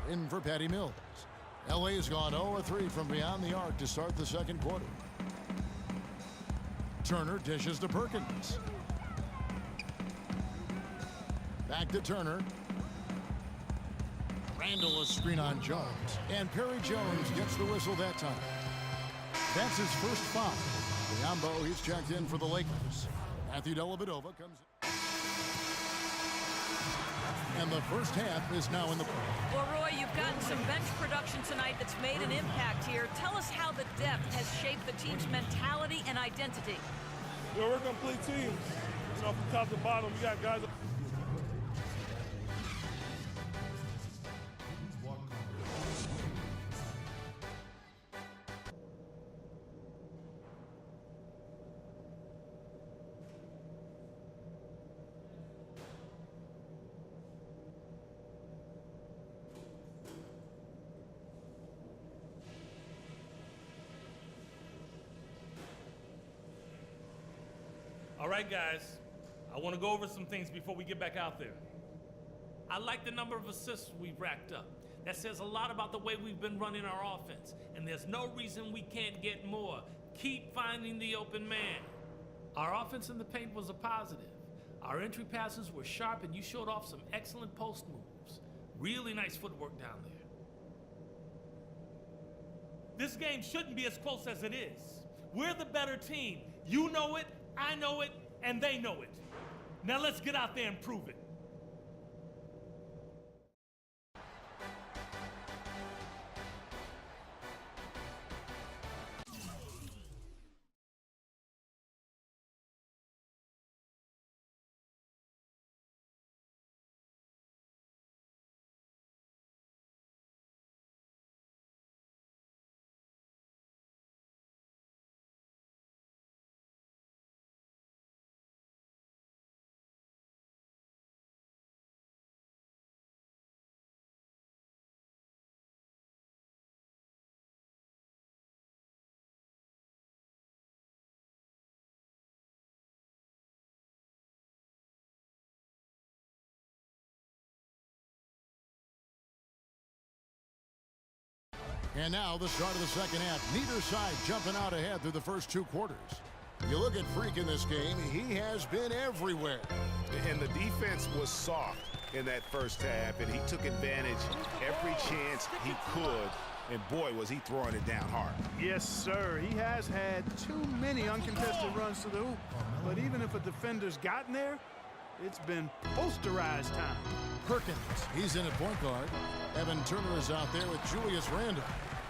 in for Patty Mills. LA's gone 0-3 from beyond the arc to start the second quarter. Turner dishes to Perkins. Back to Turner. Randall a screen on Jones. And Perry Jones gets the whistle that time. That's his first foul. Biombo, he's checked in for the Lakers. Matthew Dellavedova comes in. And the first half is now in the play. Well, Roy, you've gotten some bench production tonight that's made an impact here. Tell us how the depth has shaped the team's mentality and identity. We're a complete team. You know, from top to bottom, we got guys. All right, guys, I want to go over some things before we get back out there. I like the number of assists we've racked up. That says a lot about the way we've been running our offense, and there's no reason we can't get more. Keep finding the open man. Our offense in the paint was a positive. Our entry passes were sharp, and you showed off some excellent post moves. Really nice footwork down there. This game shouldn't be as close as it is. We're the better team. You know it. I know it, and they know it. Now let's get out there and prove it. And now the start of the second half. Neither side jumping out ahead through the first two quarters. You look at Freak in this game, he has been everywhere. And the defense was soft in that first half, and he took advantage every chance he could. And boy, was he throwing it down hard. Yes, sir. He has had too many uncontested runs to the hoop. But even if a defender's gotten there, it's been posterized time. Perkins, he's in at point guard. Evan Turner is out there with Julius Randle.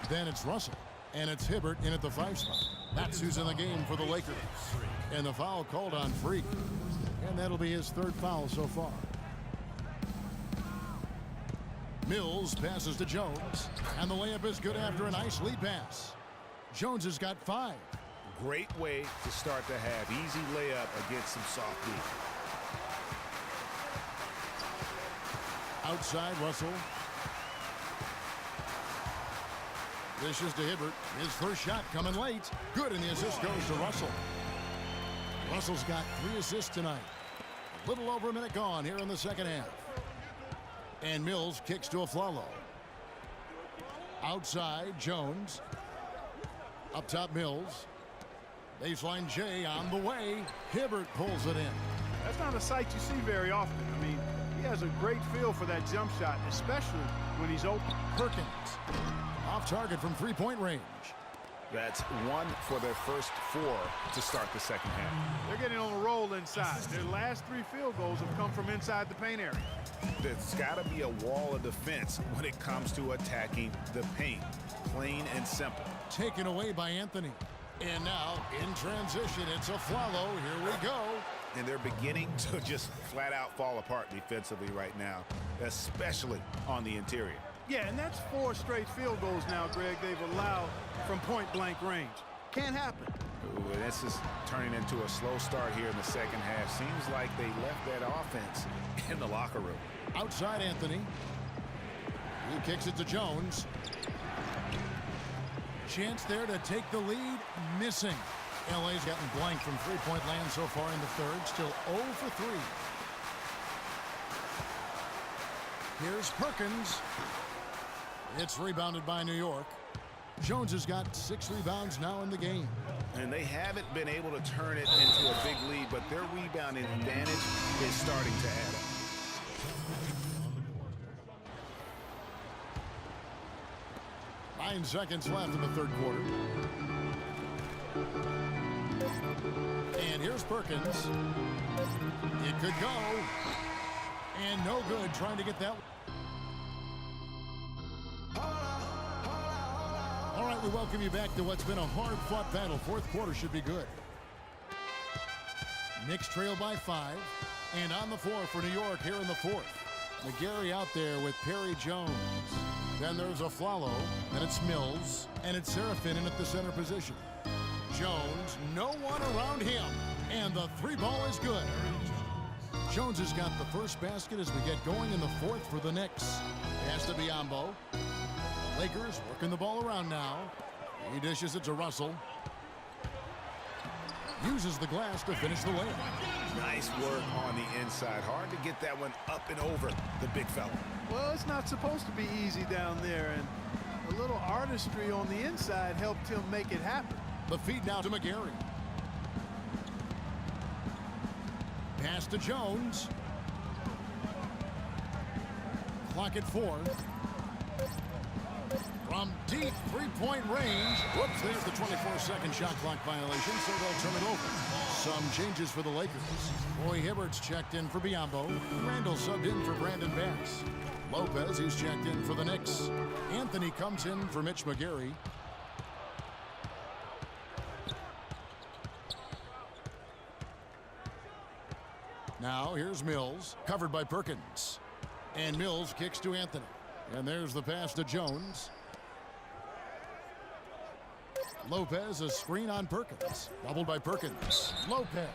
Then it's Russell. And it's Hibbert in at the 5 spot. That's who's in the game for the Lakers. And the foul called on Freak. And that'll be his third foul so far. Mills passes to Jones. And the layup is good after a nice lead pass. Jones has got 5. Great way to start the half. Easy layup against some soft D. Outside Russell. Dishes to Hibbert. His first shot coming late. Good, and the assist goes to Russell. Russell's got 3 assists tonight. A little over a minute gone here in the second half. And Mills kicks to Afflalo. Outside, Jones. Up top, Mills. Baseline J on the way. Hibbert pulls it in. That's not a sight you see very often. I mean, he has a great feel for that jump shot, especially when he's open. Perkins. Off target from three-point range. That's 1 for their first 4 to start the second half. They're getting on a roll inside. Their last 3 field goals have come from inside the paint area. There's got to be a wall of defense when it comes to attacking the paint. Plain and simple. Taken away by Anthony. And now, in transition, it's Afflalo. Here we go. And they're beginning to just flat out fall apart defensively right now, especially on the interior. Yeah, and that's 4 straight field goals now, Greg, they've allowed from point-blank range. Can't happen. Ooh, and this is turning into a slow start here in the second half. Seems like they left that offense in the locker room. Outside Anthony. He kicks it to Jones. Chance there to take the lead. Missing. LA's gotten blank from three-point land so far in the third. Still 0 for 3. Here's Perkins. It's rebounded by New York. Jones has got 6 rebounds now in the game. And they haven't been able to turn it into a big lead, but their rebounding advantage is starting to add up. 9 seconds left in the third quarter. And here's Perkins. It could go. And no good trying to get that. All right, we welcome you back to what's been a hard-fought battle. Fourth quarter should be good. Knicks trail by 5. And on the floor for New York here in the fourth. McGarry out there with Perry Jones. Then there's Aflalo. Then it's Mills. And it's Serafin in at the center position. Jones, no one around him. And the 3-ball is good. Jones has got the first basket as we get going in the fourth for the Knicks. Pass to Biyombo. Lakers working the ball around now. He dishes it to Russell. Uses the glass to finish the layup. Nice work on the inside. Hard to get that one up and over the big fella. Well, it's not supposed to be easy down there, and a little artistry on the inside helped him make it happen. The feed now to McGarry. Pass to Jones. Clock at 4. From deep three-point range. Whoops, there's the 24-second shot clock violation, so they'll turn it over. Some changes for the Lakers. Roy Hibbert's checked in for Biyombo. Randall subbed in for Brandon Bass. Lopez, who's checked in for the Knicks. Anthony comes in for Mitch McGarry. Now here's Mills, covered by Perkins. And Mills kicks to Anthony. And there's the pass to Jones. Lopez, a screen on Perkins. Doubled by Perkins. Lopez.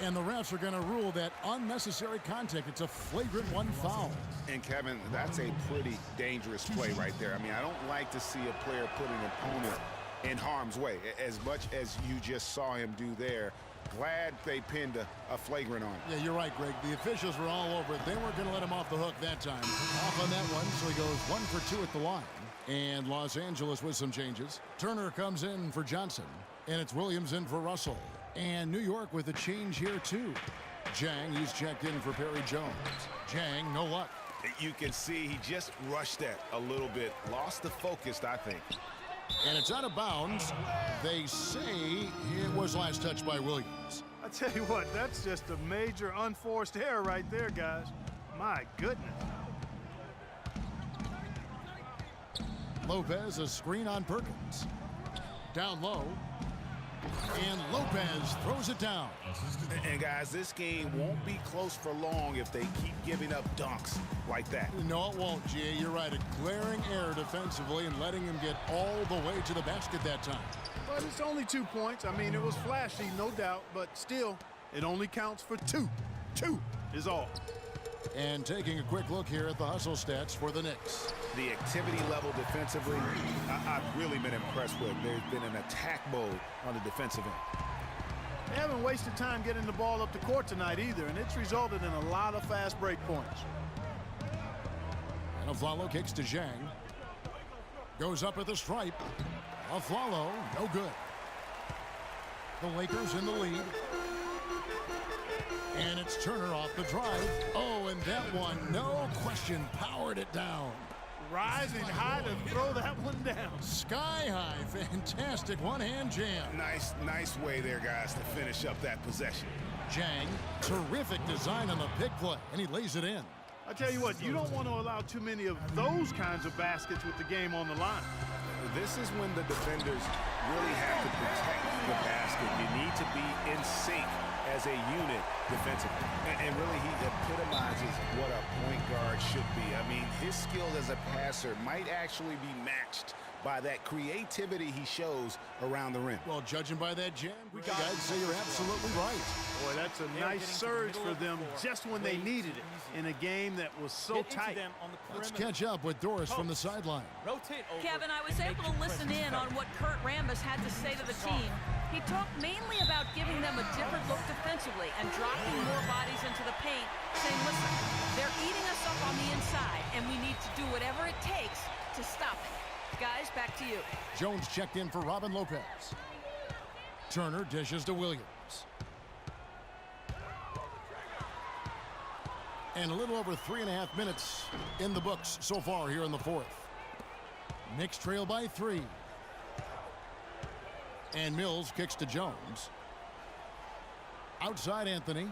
And the refs are going to rule that unnecessary contact. It's a flagrant 1 foul. And Kevin, that's a pretty dangerous play right there. I mean, I don't like to see a player put an opponent in harm's way, as much as you just saw him do there. Glad they pinned a flagrant on him. Yeah, you're right, Greg. The officials were all over it. They weren't going to let him off the hook that time. Off on that one, so he goes 1 for 2 at the line. And Los Angeles with some changes. Turner comes in for Johnson. And it's Williams in for Russell. And New York with a change here, too. Jang, he's checked in for Perry Jones. Jang, no luck. You can see he just rushed that a little bit. Lost the focus, I think. And it's out of bounds. They say it was last touched by Williams. I tell you what, that's just a major unforced error right there, guys. My goodness. Lopez, a screen on Perkins. Down low. And Lopez throws it down. And guys, this game won't be close for long if they keep giving up dunks like that. No, it won't, G.A. You're right. A glaring error defensively and letting him get all the way to the basket that time. But it's only 2 points. I mean, it was flashy, no doubt, but still, it only counts for 2. 2 is all. And taking a quick look here at the hustle stats for the Knicks. The activity level defensively, I've really been impressed with. There's been an attack mode on the defensive end. They haven't wasted time getting the ball up the court tonight either, and it's resulted in a lot of fast break points. And Aflalo kicks to Zhang. Goes up at the stripe. Aflalo, no good. The Lakers in the lead. And it's Turner off the drive. Oh, and that one, no question, powered it down. Rising high to throw that one down. Sky high, fantastic one-hand jam. Nice way there, guys, to finish up that possession. Zhang, terrific design on the pick play, and he lays it in. I tell you what, you don't want to allow too many of those kinds of baskets with the game on the line. This is when the defenders really have to protect the basket. You need to be in sync as a unit defensively. And really, he epitomizes what a point guard should be. I mean, his skills as a passer might actually be matched by that creativity he shows around the rim. Well, judging by that jam, I'd say you're absolutely right. Boy, that's a nice surge for them just when they needed it in a game that was so tight. Let's catch up with Doris from the sideline. Kevin, I was able to listen in on what Kurt Rambis had to say to the team. He talked mainly about giving them a different look defensively and dropping more bodies into the paint, saying, listen, they're eating us up on the inside, and we need to do whatever it takes to stop it. Guys, back to you. Jones checked in for Robin Lopez. Turner dishes to Williams. And a little over 3.5 minutes in the books so far here in the fourth. Knicks trail by 3. And Mills kicks to Jones. Outside Anthony.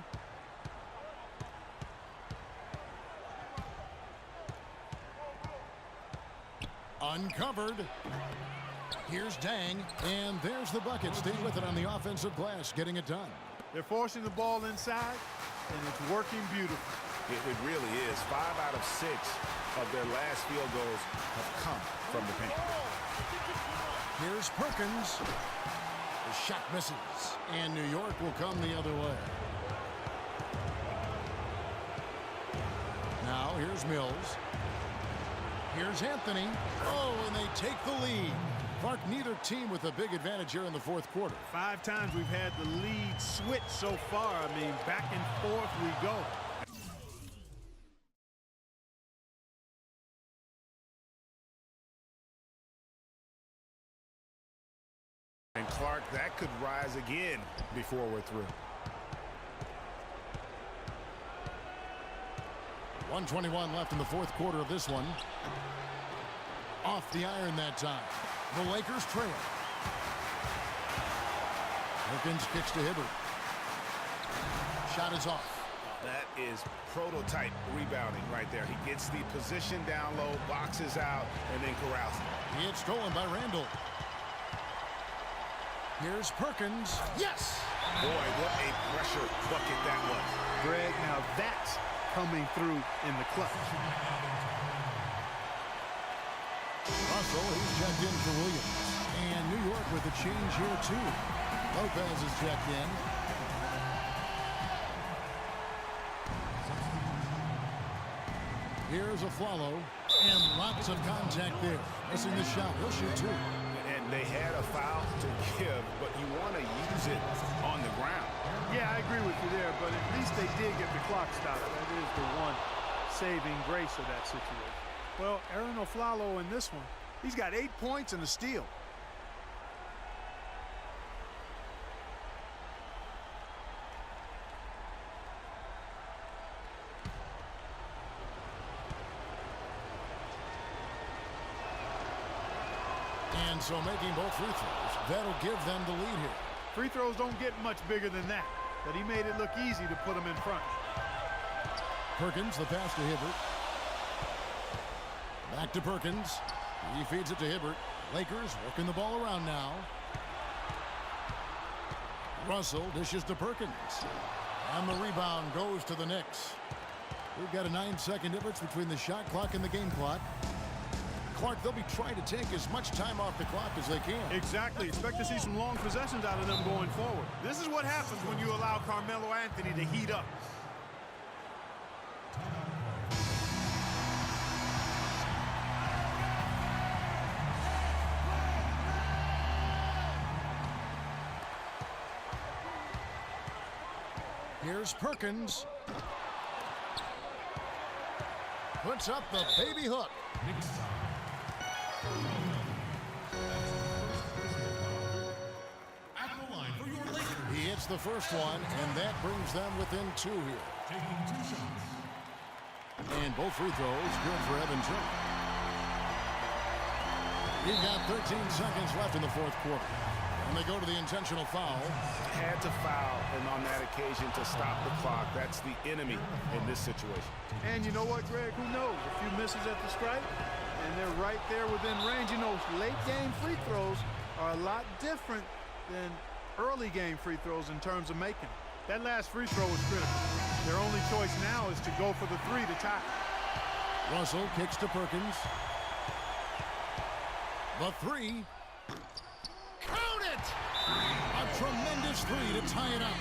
Uncovered. Here's Dang, and there's the bucket. Stay with it on the offensive glass, getting it done. They're forcing the ball inside, and it's working beautifully. It really is. 5 out of 6 of their last field goals have come from the paint. Here's Perkins. The shot misses, and New York will come the other way. Now here's Mills. Here's Anthony. Oh, and they take the lead. Clark, neither team with a big advantage here in the fourth quarter. 5 times we've had the lead switch so far. I mean, back and forth we go. And Clark, that could rise again before we're through. 1:21 left in the fourth quarter of this one. Off the iron that time. The Lakers trail. Perkins kicks to Hibbert. Shot is off. That is prototype rebounding right there. He gets the position down low, boxes out, and then corrals it. It's stolen by Randall. Here's Perkins. Yes! Boy, what a pressure bucket that was. Greg, now that's coming through in the clutch. Russell, he's checked in for Williams. And New York with a change here, too. Lopez is checked in. Here's a follow. And lots of contact there. Missing the shot. He'll shoot 2. And they had a foul to give, but you want to use it on the ground. Yeah, I agree with you there, but at least they did get the clock stopped. That is the one saving grace of that situation. Well, Aaron Oflalo in this one, he's got 8 points and a steal. And so making both free throws, that'll give them the lead here. Free throws don't get much bigger than that, but he made it look easy to put them in front. Perkins, the pass to Hibbert. Back to Perkins. He feeds it to Hibbert. Lakers working the ball around now. Russell dishes to Perkins. And the rebound goes to the Knicks. We've got a 9-second difference between the shot clock and the game clock. Clark, they'll be trying to take as much time off the clock as they can. Exactly. Expect to see some long possessions out of them going forward. This is what happens when you allow Carmelo Anthony to heat up. Here's Perkins. Puts up the baby hook. He hits the first one, and that brings them within 2 here. And both free throws good for Evan Turner. He's got 13 seconds left in the fourth quarter. And they go to the intentional foul. Had to foul, and on that occasion to stop the clock. That's the enemy in this situation. And you know what, Greg? Who knows? A few misses at the stripe, and they're right there within range. You know, late-game free throws are a lot different than early-game free throws in terms of making. That last free throw was critical. Their only choice now is to go for the 3 to tie. Russell kicks to Perkins. The 3. Count it! A tremendous 3 to tie it up.